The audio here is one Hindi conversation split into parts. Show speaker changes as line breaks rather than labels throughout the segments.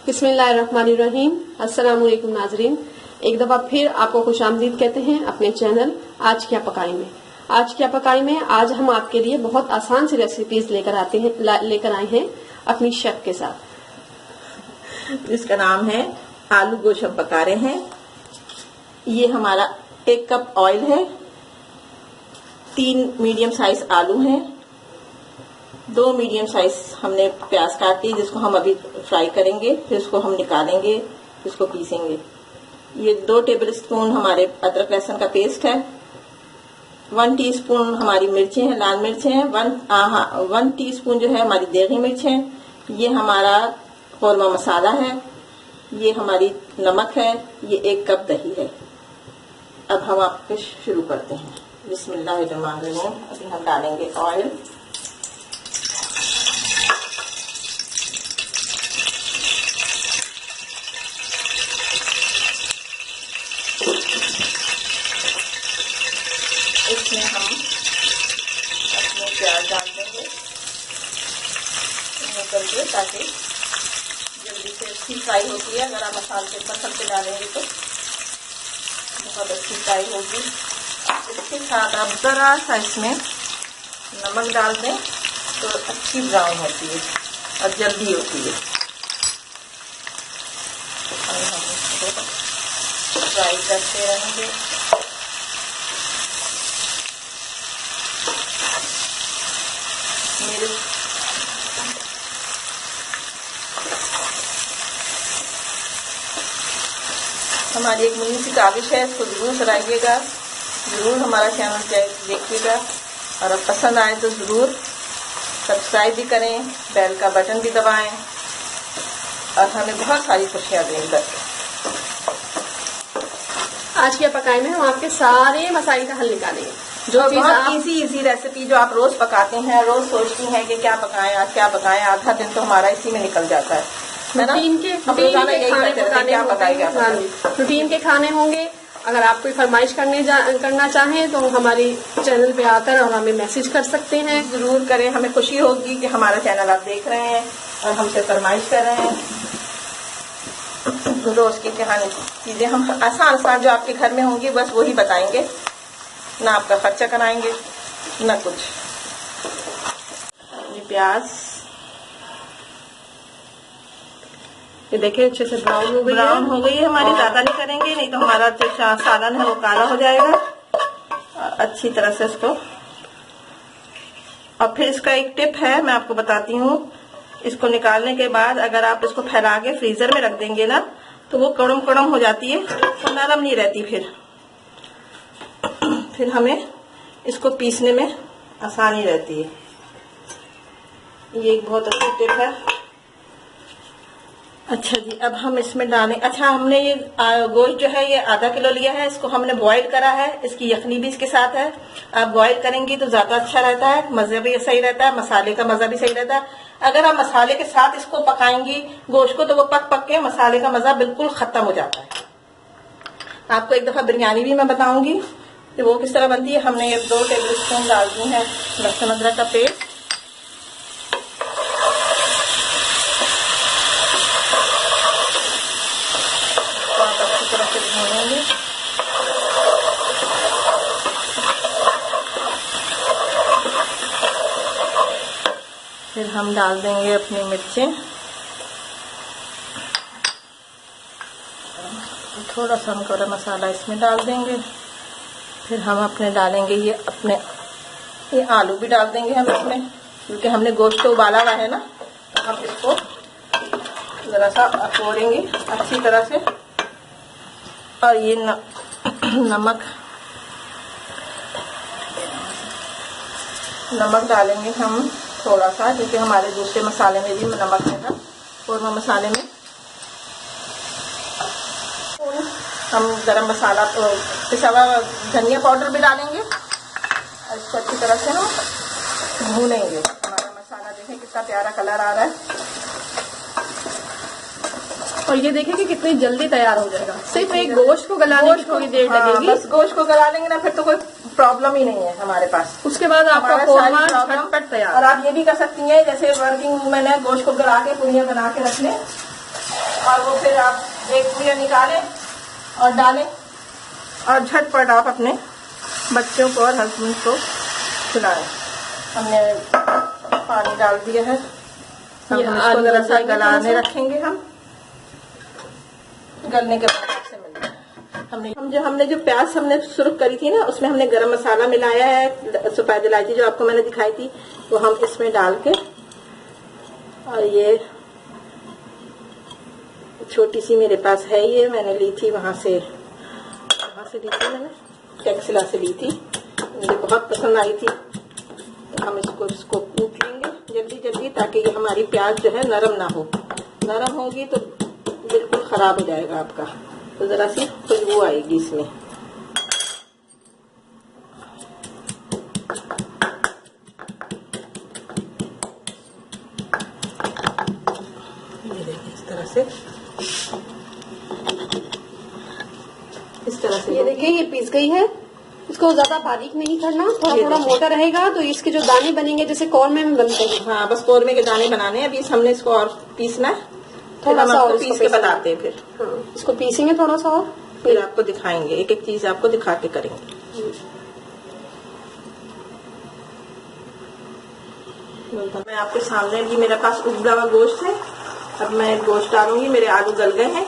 बिस्मिल्लाहिर्रहमानिर्रहीम। अस्सलाम वालेकुम नाजरीन, एक दफा फिर आपको खुशामदीद कहते हैं अपने चैनल आज क्या पकाई में। आज क्या पकाई में आज हम आपके लिए बहुत आसान सी रेसिपीज लेकर आए हैं अपनी शेफ के साथ,
जिसका नाम है आलू गोश्त हम पका रहे हैं। ये हमारा 1 कप ऑयल है, 3 मीडियम साइज आलू हैं, 2 मीडियम साइज हमने प्याज काटी जिसको हम अभी फ्राई करेंगे, फिर उसको हम निकालेंगे, इसको पीसेंगे। ये 2 टेबलस्पून हमारे अदरक लहसुन का पेस्ट है, 1 टीस्पून हमारी मिर्चें हैं, लाल मिर्चें हैं, 1 टीस्पून जो है हमारी देगी मिर्च है, ये हमारा कौरमा मसाला है, ये हमारी नमक है, ये 1 कप दही है। अब हम आपको शुरू करते हैं। बिस्मिल्लाहिर्रहमानिर्रहीम। अभी हम डालेंगे ऑयल, इसमें हम अपने प्याज डाल देंगे करके, ताकि जल्दी से अच्छी फ्राई होती है। अगर आप मसाले पे डालेंगे तो बहुत अच्छी फ्राई होगी। इसके साथ आप जरा सा इसमें नमक डाल दें तो अच्छी ब्राउन होती है और जल्दी होती है। और हम इसको फ्राई करते रहेंगे। हमारी एक मुन्नी सी काविश है, इसको जरूर कराइएगा, जरूर हमारा चैनल देखिएगा, और अब पसंद आए तो जरूर सब्सक्राइब भी करें, बेल का बटन भी दबाएं और हमें बहुत सारी खुशियां दें करके।
आज क्या पकाई में हम आपके सारे मसाइल का हल निकालेंगे।
जो बहुत इजी रेसिपी जो आप रोज पकाते हैं, रोज सोचती हैं कि क्या पकाएं, आज क्या पकाएं, आधा दिन तो हमारा इसी में निकल जाता है ना।
रूटीन के खाने होंगे। अगर आप कोई फरमाइश करना चाहें तो हमारी चैनल पे आकर और हमें मैसेज कर सकते हैं।
जरूर करें, हमें खुशी होगी कि हमारा चैनल आप देख रहे हैं और हमसे फरमाइश कर रहे हैं। रोज की कहानी चीजें हम आसान जो आपके घर में होंगी बस वही बताएंगे, ना आपका खर्चा कराएंगे ना कुछ। ये प्याज
ये देखिए अच्छे से ब्राउन हो गई है
हमारी। ज्यादा नहीं करेंगे, नहीं तो हमारा जो सालन है वो काला हो जाएगा। अच्छी तरह से इसको, और फिर इसका एक टिप है मैं आपको बताती हूँ। इसको निकालने के बाद अगर आप इसको फैला के फ्रीजर में रख देंगे ना तो वो कड़म कड़म हो जाती है, तो नरम नहीं रहती। फिर हमें इसको पीसने में आसानी रहती है। ये एक बहुत अच्छी टिप है। अच्छा जी, अब हम इसमें डालें। अच्छा, हमने ये गोश्त जो है ये आधा किलो लिया है, इसको हमने बॉईल करा है, इसकी यखनी भी इसके साथ है। आप बॉईल करेंगी तो ज्यादा अच्छा रहता है, मजा भी सही रहता है, मसाले का मजा भी सही रहता है। अगर आप मसाले के साथ इसको पकाएंगी गोश्त को तो वो पक के मसाले का मजा बिल्कुल खत्म हो जाता है। आपको एक दफा बिरयानी भी मैं बताऊंगी कि वो किस तरह बनती है। हमने ये 2 टेबलस्पून डाल दी है लहसुन अदरक का पेस्ट, भूनेंगे। फिर हम डाल देंगे अपनी मिर्चें, थोड़ा सा हम गरम मसाला इसमें डाल देंगे। फिर हम अपने डालेंगे ये आलू भी डाल देंगे हम इसमें, क्योंकि हमने गोश्त को उबाला हुआ है ना, तो हम इसको जरा सा अकोड़ेंगे अच्छी तरह से। और ये नमक डालेंगे हम थोड़ा सा, क्योंकि हमारे दूसरे मसाले में भी नमक है ना, कौरमा मसाले में। हम गरम मसाला पिसा हुआ धनिया पाउडर भी डालेंगे और इसको अच्छी तरह से हम भूनेंगे। हमारा मसाला देखें कितना प्यारा कलर आ रहा है,
और ये देखें कि कितनी जल्दी तैयार हो जाएगा। सिर्फ एक गोश्त को गलाने में थोड़ी देर लगेगी।
बस गोश्त को गला लेंगे ना, फिर तो कोई प्रॉब्लम ही नहीं है हमारे पास।
उसके बाद आपका कोरमा झटपट तैयार।
और आप ये भी कर सकती हैं, जैसे वर्किंग वूमेन है, गोश्त को गला के पूरियां बना के रख लें और वो फिर आप एक पूरिया निकालें और डालें और झटपट आप अपने बच्चों को और हस्बैंड को खिलाएं। हमने पानी डाल दिया है, हम इसको जरा सा गलाने रखेंगे। हम गलने के बाद आपसे मिलते हैं। हमने जो प्याज हमने सुर्ख करी थी ना, उसमें हमने गरम मसाला मिलाया है, सफेद इलायची जो आपको मैंने दिखाई थी वो हम इसमें डाल के, और ये छोटी सी मेरे पास है, ये मैंने ली थी वहां से ली थी, मैंने टेक्सिला से ली थी, मुझे बहुत पसंद आई थी। तो हम इसको कूट लेंगे जल्दी जल्दी, ताकि ये हमारी प्याज जो है नरम ना हो। नरम होगी तो बिल्कुल खराब हो जाएगा आपका, तो जरा सी खुशबू आएगी इसमें। ये देखिए इस तरह से
ये देखिए ये पीस गई है। इसको ज्यादा बारीक नहीं करना, थोड़ा थोड़ा मोटा रहेगा तो इसके जो दाने बनेंगे जैसे कौरमे में बनते हैं।
हाँ, बस कौरमे के दाने बनाने हैं। अभी हमने इसको और पीसना है,
थोड़ा सा और
पीस के बताते हैं। फिर
हाँ, इसको पीसेंगे थोड़ा सा और
फिर आपको दिखाएंगे, एक एक चीज आपको दिखा के करेंगे। मैं आपके सामने भी मेरे पास उबला हुआ गोश्त है। अब मैं गोश्त डालूंगी, मेरे आलू गल गए हैं।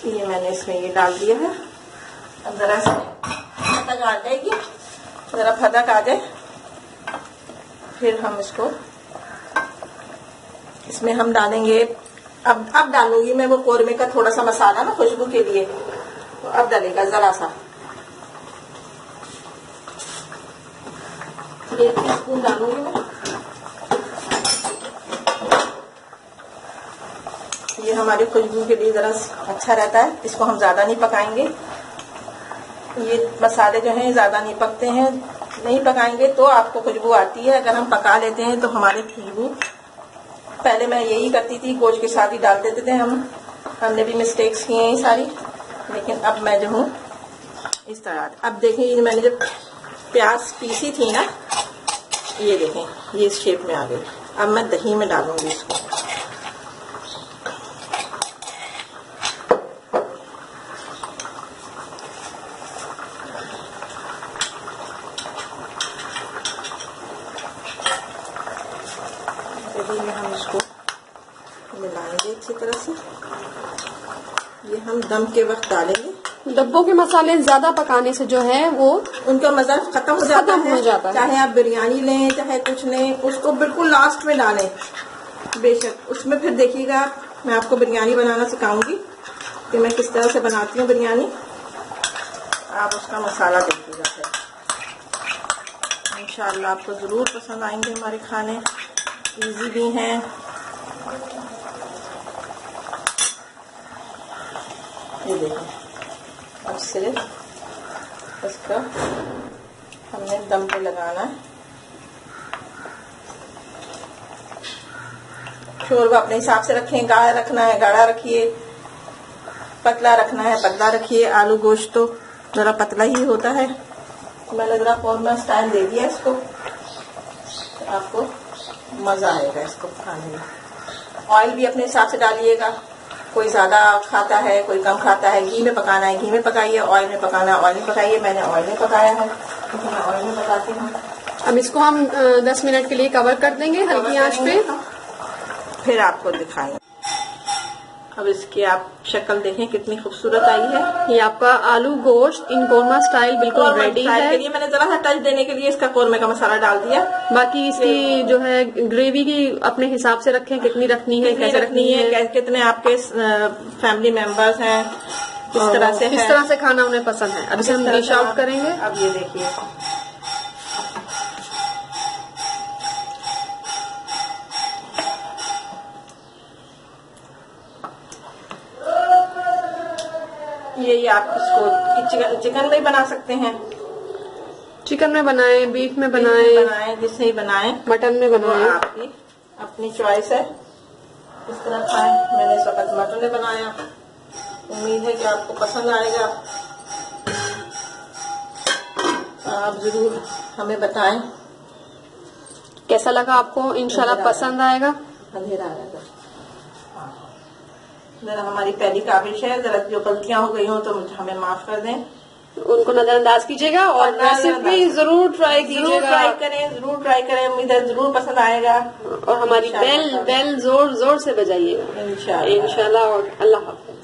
ये मैंने इसमें ये डाल दिया है। अब जरा सा फदक आ जाएगी, जरा फदक आ जाए फिर हम इसमें हम डालेंगे। अब डालूंगी मैं वो कौरमे का थोड़ा सा मसाला ना खुशबू के लिए, तो अब डालेगा जरा सा 1 टीस्पून डालूंगी मैं। ये हमारी खुशबू के लिए जरा अच्छा रहता है, इसको हम ज्यादा नहीं पकाएंगे। ये मसाले जो हैं ज्यादा नहीं पकते हैं, नहीं पकाएंगे तो आपको खुशबू आती है। अगर हम पका लेते हैं तो हमारी खुशबू, पहले मैं यही करती थी, गोश्त के साथ ही डाल देते थे हमने भी मिस्टेक्स किए हैं सारी, लेकिन अब मैं जो हूँ इस तरह। अब देखें मैंने जब प्याज पीसी थी ना, ये देखें ये इस शेप में आ गई। अब मैं दही में डालूंगी इसको। दही में हम इसको मिलाएंगे अच्छी तरह से। ये हम दम के वक्त डालेंगे।
डब्बों के मसाले ज्यादा पकाने से जो है वो
उनका मजा खत्म हो जाता है। चाहे आप बिरयानी लें चाहे कुछ लें, उसको बिल्कुल लास्ट में डालें। बेशक उसमें फिर देखिएगा, मैं आपको बिरयानी बनाना सिखाऊंगी कि मैं किस तरह से बनाती हूँ बिरयानी। आप उसका मसाला देखिएगा, फिर इंशाअल्लाह आपको जरूर पसंद आएंगे हमारे खाने। इजी भी हैं। ये देखें, अब सिर्फ इसका हमने दम पे लगाना है। शोरबा अपने हिसाब से रखें, गाढ़ा रखना है गाढ़ा रखिए, पतला रखना है पतला रखिए। आलू गोश्त तो जरा पतला ही होता है। मैंने जरा कौरमा स्टाइल दे दिया इसको, तो आपको मजा आएगा इसको खाने में। ऑयल भी अपने हिसाब से डालिएगा, कोई ज्यादा खाता है कोई कम खाता है। घी में पकाना है घी में पकाइए, ऑयल में पकाना है ऑयल में पकाइए। मैंने ऑयल में पकाया है, क्योंकि मैं ऑयल में पकाती हूँ।
अब इसको हम 10 मिनट के लिए कवर कर देंगे हल्की आंच पे,
फिर आपको दिखाएंगे। अब इसकी आप शक्ल देखें कितनी खूबसूरत आई है।
ये आपका आलू गोश्त इन कोरमा स्टाइल बिल्कुल रेडी है।
के लिए मैंने जरा सा टच देने के लिए इसका कौरमे का मसाला डाल दिया।
बाकी इसकी जो है ग्रेवी की अपने हिसाब से रखें, कितनी रखनी है कैसे रखनी है,
कितने आपके फैमिली मेंबर्स हैं, किस तरह से
खाना उन्हें पसंद है। अब इसे हम डिश आउट करेंगे।
अब ये देखिए ये आप इसको चिकन में बना सकते हैं,
चिकन में बनाए, बीफ में बनाए,
जिससे ही बनाए,
मटन में बनाए,
आपकी अपनी चॉइस है। इस तरह खाएं। मैंने इस वक्त मटन में बनाया, उम्मीद है कि आपको पसंद आएगा। आप जरूर हमें बताएं
कैसा लगा आपको। इंशाल्लाह पसंद आएगा।
अंधेरा आ रहा है, जरा हमारी पहली काबिश है, जरा जो गलतियां हो गई हो तो हमें माफ कर दें,
उनको नजरअंदाज कीजिएगा और रेसिपी जरूर ट्राई कीजिएगा।
जरूर ट्राई करें, उम्मीद है जरूर पसंद आएगा।
और हमारी बेल जोर जोर से बजाइएगा इंशाल्लाह। और अल्लाह हाफ़िज़।